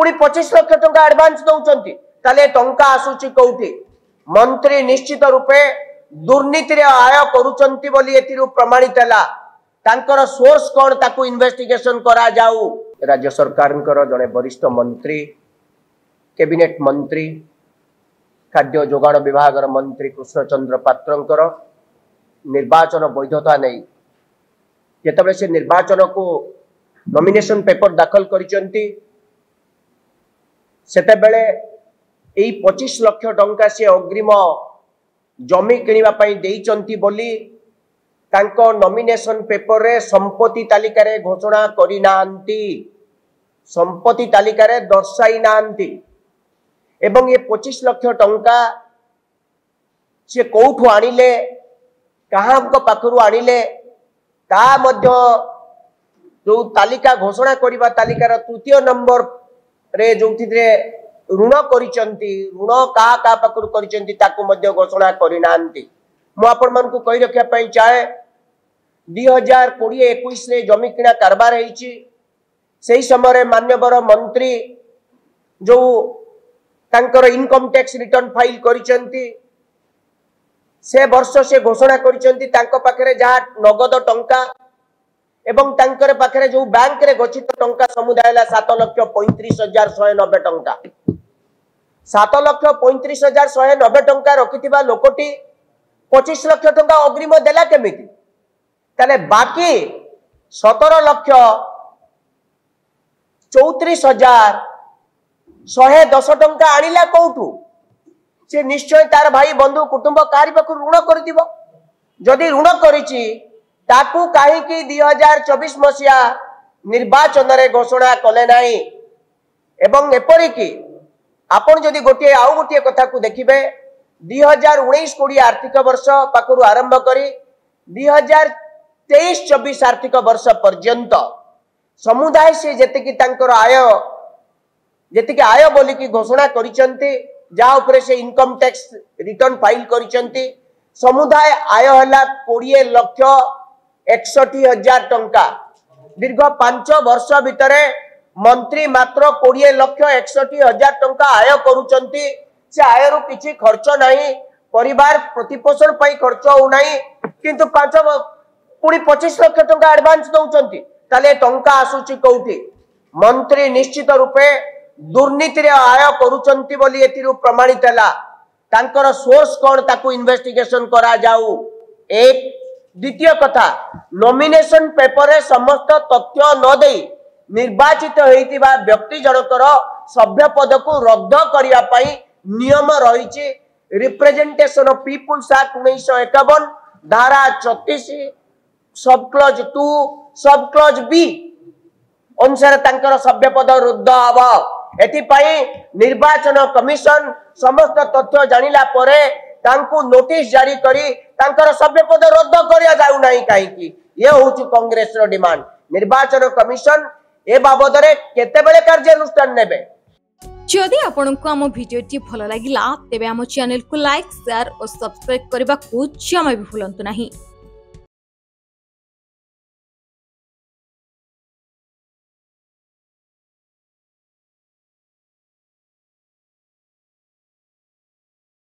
पुणी 25 लाख टंका एडवांस दौरान ताले टंका आसुची कौटी मंत्री निश्चित रूपे दुर्नीति रे आय करूचंती बोली एतिरु प्रमाणित हैला तांकर सोर्स कोन ताकू इन्वेस्टिगेशन करा जाऊ। राज्य सरकार जड़े वरिष्ठ मंत्री कैबिनेट मंत्री खाद्य जोगाण विभाग मंत्री कृष्णचंद्र पात्रंकर निर्वाचन वैधता नहीं जेतेबेले से निर्वाचन को नॉमिनेशन पेपर दाखल करिसेंती सेतेबेले एई 25 लाख टंका से अग्रिम जमी किनिबा पई देइचंती बोली तांको नॉमिनेशन पेपर रे संपत्ति तालिका रे घोषणा करि नांती संपत्ति तालिका रे दर्शाई नांती एवं ये 25 लाख टंका से कोठु आनिले कहाँ पाखरु आनिले ता मध्य जो तालिका घोषणा करिबा तालिकार तृतीय नंबर रे जो ऋण करिचंती ऋण का पाखरु करिचंती ताकू मध्य घोषणा करि नांती। मु आपण मानकु कहि रखिया पई चाहे 2020-21 रे जमी किणा कारबार हेछि सेही समय मान्यवर मंत्री जो तांकर इनकम टैक्स रिटर्न फाइल करिचंती से वर्ष से घोषणा करिचंती तांको पाखरे जहा नगद टंका एवं तांकर पाखरे जो बैंक रे गच्छित टंका समुदाय 7,35,190 टंका 7,35,190 टंका रखिथिबा लोकटी 25 लाख टंका अग्रिम देला केमिति ताले बाकी 17,34,110 टंका आनिला कोठू से निश्चय तार भाई बंधु कुटुंब कारी पाखु ऋण करदिबो जदि ऋण करिछि ताकू काहे कि 2024 मसिया निर्वाचन रे घोषणा कले नाही एवं एपरि कि आपण जदि गोटे आउ गोटे कथा को देखिबे 2019-20 आर्थिक वर्ष पाखरु आरंभ करी 2023-24 आर्थिक वर्ष पर्यंत समुदाय से जेतिकी तांकर आय बोली की घोषणा करिसंती जा उपरे से इनकम टैक्स रिटर्न फाइल करिसंती समुदाय आय हला 20,61,000 टंका दीर्घ 5 वर्ष भितरे मंत्री मात्र 20,61,000 टंका आय करूचंती से आयरु किछि खर्च नहीं परिवार प्रतिपोषण पई खर्च हो नहीं किंतु 25 लाख टंका एडवांस दौरान ताले टंका आसुची कौटी मंत्री निश्चित रूपे दुर्नीति रे आय करूचंती बोली एतिरु प्रमाणित हैला तांकर सोर्स कोन ताकू इन्वेस्टिगेशन करा जाऊ। एक द्वितीय कथा नॉमिनेशन पेपर रे समस्त तथ्य न देई निर्वाचित होइतिबा व्यक्ति जनकर सभ्य पद को रद्द करिया पई नियम रहिछि रिप्रेजेंटेशन ऑफ पीपुल्स एक्ट 1951 धारा 36 sub clause 2 sub clause B अनुसार तांकर सभ्य पद रद्द हबो एथि पई निर्वाचन कमिशन समस्त तथ्य जानिला परे तांकु नोटिस जारी करी तांकर सभ्य पद रद्द करिया जाउ नाही काहे कि ये होची कांग्रेस रो डिमांड निर्वाचन कमिशन ए बाबद रे केते बेले कार्यानुष्ठान नेबे। जदि आपनकु हम वीडियो टी भलो लागिला तेबे हम चैनल को लाइक शेयर और सब्सक्राइब करबा को जमा भी भूलंतु नहीं।